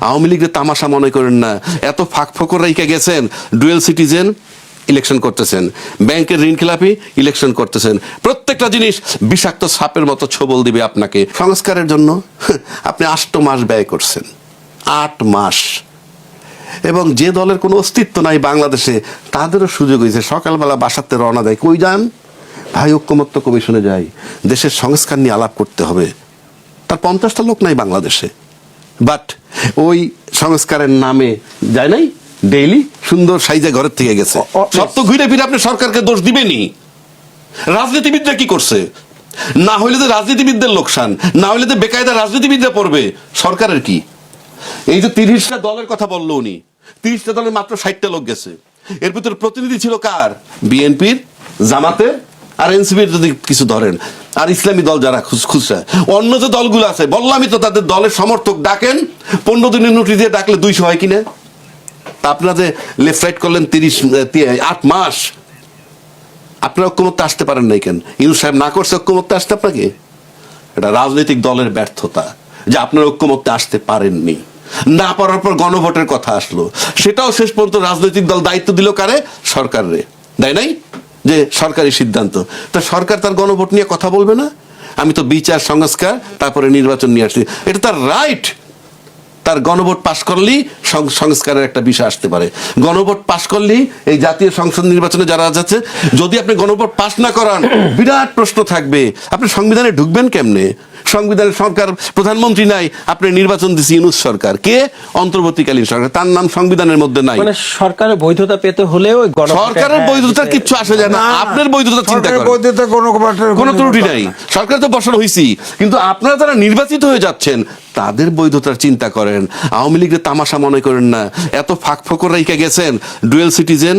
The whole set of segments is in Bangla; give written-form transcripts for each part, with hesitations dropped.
আওয়ামী লীগের তামাশা মনে করেন না, এত ফাঁক ফোকর রেখে গেছেন। ডুয়েল সিটিজেন ইলেকশন করতেছেন, ব্যাংকের ঋণ খেলাপি ইলেকশন করতেছেন, প্রত্যেকটা জিনিস বিষাক্ত সাপের মতো ছোবল দিবে আপনাকে। সংস্কারের জন্য আপনি 8 মাস ব্যয় করছেন, 8 মাস। এবং যে দলের কোনো অস্তিত্ব নাই বাংলাদেশে তাদেরও সুযোগ হয়েছে সকালবেলা বাসাতে রওনা দেয়, কই যান ভাই? ঐক্যমত্য কমিশনে যাই, দেশের সংস্কার নিয়ে আলাপ করতে হবে। তার 50টা লোক নাই বাংলাদেশে, বাট ওই সংস্কারের নামে যায় নাই, ডেইলি সুন্দর সাইজে ঘরের থেকে গেছে। সব তো ঘুরে ফিরে আপনি সরকারকে দোষ দিবেনই। রাজনীতিবিদরা কি করছে? না হইলে যে রাজনীতিবিদদের লোকসান, না হইলে যে বেকায়দা রাজনীতিবিদরা পড়বে, সরকারের কি? এই যে 30টা দলের কথা বললো উনি, 30টা দলের মাত্র 60টা লোক গেছে। এর ভিতরে প্রতিনিধি ছিল কার? বিএনপির, জামাতের আর এনসিপির যদি কিছু ধরেন, আর ইসলামী দল যারা খুচরা। অন্য যে দলগুলো আছে বললামই তো, তাদের দলের সমর্থক ডাকেন, 15 দিনের নোটিশ দিয়ে ডাকলে 200 হয় কিনা? আপনারা যে লেফট রাইট করলেন 8 মাস, আপনারা ঐক্যমত্যে আসতে পারেন নাই কেন? ইউনূস সাহেব না করছে ঐক্যমত্যে আসতে আপনাকে? এটা রাজনৈতিক দলের ব্যর্থতা যে আপনারা ঐক্যমত্যে আসতে পারেননি। না পারার পর গণভোটের কথা আসলো, সেটাও শেষ পর্যন্ত রাজনৈতিক দল দায়িত্ব দিল কারে? সরকারে, দেয় নাই? যে সরকারি সিদ্ধান্ত। তা সরকার তার গণভোট নিয়ে কথা বলবে না? আমি তো বিচার সংস্কার তারপরে নির্বাচন নিয়ে আসছি, এটা তার রাইট। তার গণভোট পাশ করলেই সংস্কারের একটা বিষয় আসতে পারে। গণভোট পাশ করলেই এই জাতীয় সংসদ নির্বাচনে যারা যাচ্ছে, যদি আপনি গণভোট পাশ না করান, বিরাট প্রশ্ন থাকবে, আপনি সংবিধানে ঢুকবেন কেমনে? সংবিধানের সরকার, প্রধানমন্ত্রী নাই, আপনি নির্বাচন দিচ্ছি ইউনূস সরকার। কে? অন্তর্বর্তীকালীন সরকার, তার নাম সংবিধানের মধ্যে নাই। মানে সরকারের বৈধতা পেতে হলেও সরকারের বৈধতার কিচ্ছু আসে যায় না, আপনার বৈধতা চিন্তা করেন। কোনো ত্রুটি নাই, সরকার তো বসানো হয়েছি, কিন্তু আপনারা যারা নির্বাচিত হয়ে যাচ্ছেন তাদের বৈধতার চিন্তা করেন। আওয়ামী লীগের তামাশা মনে করেন না, এত ফাঁক ফোকর রেখে গেছেন। ডুয়েল সিটিজেন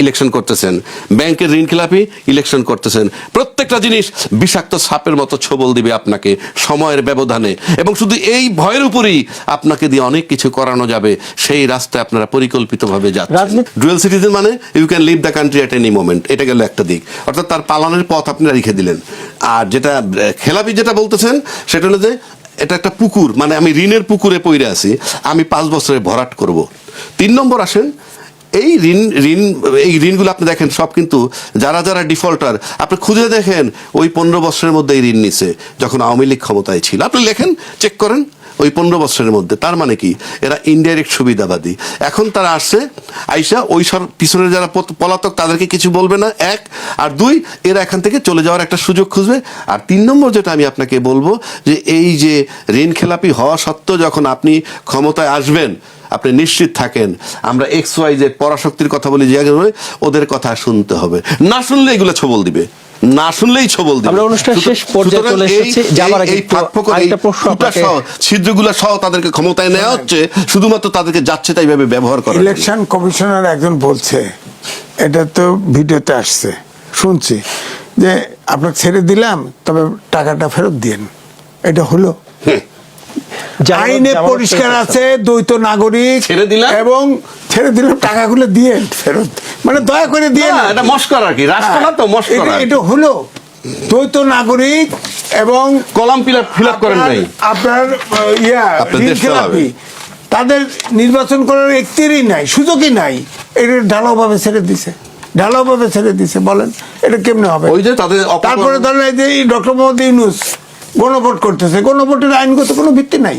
ইলেকশন করতেছেন, ব্যাংকের ঋণ খেলাপি ইলেকশন করতেছেন, প্রত্যেকটা জিনিস বিষাক্ত সাপের মতো ছোবল দিবে আপনাকে সময়ের ব্যবধানে। এবং শুধু এই ভয়ের উপরেই আপনাকে দিয়ে অনেক কিছু করানো যাবে, সেই রাস্তায় আপনারা পরিকল্পিতভাবে যাচ্ছেন। ডুয়েল সিটিজেন মানে you can leave the country at any moment, এটা গেল একটা দিক, অর্থাৎ তার পালানোর পথ আপনারা রেখে দিলেন। আর যেটা খেলাপি যেটা বলতেছেন সেটা হলো যে এটা একটা পুকুর, মানে আমি ঋণের পুকুরে পড়ে আছি, আমি 5 বছরে ভরাট করব। 3 নম্বর আসেন, এই ঋণগুলো আপনি দেখেন সব কিন্তু যারা যারা ডিফল্টার, আপনি খুঁজে দেখেন ওই 15 বছরের মধ্যে এই ঋণ নিছে যখন আওয়ামী লীগ ক্ষমতায় ছিল। আপনি লেখেন, চেক করেন ওই 15 বছরের মধ্যে। তার মানে কি? এরা ইনডাইরেক্ট সুবিধাবাদী। এখন তারা আসছে, আইসা ওই পিছনে যারা পলাতক তাদেরকে কিছু বলবে না, 1। আর 2, এরা এখান থেকে চলে যাওয়ার একটা সুযোগ খুঁজবে। আর 3 নম্বর যেটা আমি আপনাকে বলবো, যে এই যে ঋণ খেলাপি হওয়া সত্ত্বেও যখন আপনি ক্ষমতায় আসবেন, আপনি নিশ্চিত থাকেন আমরা XYZ পরাশক্তির কথা বলি, যে ওদের কথা শুনতে হবে। না শুনলে এগুলো ছবল দিবে, না শুনলেই ছবল দিবে। আমরা অনুষ্ঠান শেষ পর্যায়ে চলে এসেছি, যাবার আগে আরেকটা প্রশ্ন আপনাকে, ছিদ্রগুলো সহ তাদেরকে ক্ষমতায় নেওয়া হচ্ছে শুধুমাত্র তাদেরকে যাচ্ছে তাই ভাবে ব্যবহার করা। ইলেকশন কমিশনার একজন বলছে, এটা তো ভিডিওতে আসছে, শুনছি, যে আপনাকে ছেড়ে দিলাম তবে টাকাটা ফেরত দিন। এটা হলো? আইনে পরিষ্কার আছে, দ্বৈত নাগরিক ছেড়ে দিলাম এবং ছেড়ে দিলাম, টাকাগুলো দিয়ে ফেরত, মানে দয়া করে দিয়ে না, এটা মস্করা আর কি, রাষ্ট্র না তো মস্করা। এটা হলো দ্বৈত নাগরিক এবং কলাম ফিল আপ করেন নাই আপনার তাদের নির্বাচন করার এখতিয়ারই নাই, সুযোগই নাই। এটা ঢালাওভাবে ছেড়ে দিছে, ঢালাওভাবে ছেড়ে দিছে। বলেন এটা কেমনে হবে? ওই যে তাদের তারপরে ধরেন এই যে ডক্টর মোহাম্মদ ইউনূস গণভোট করতেছে, গণভোটের আইনগত কোনো ভিত্তি নাই।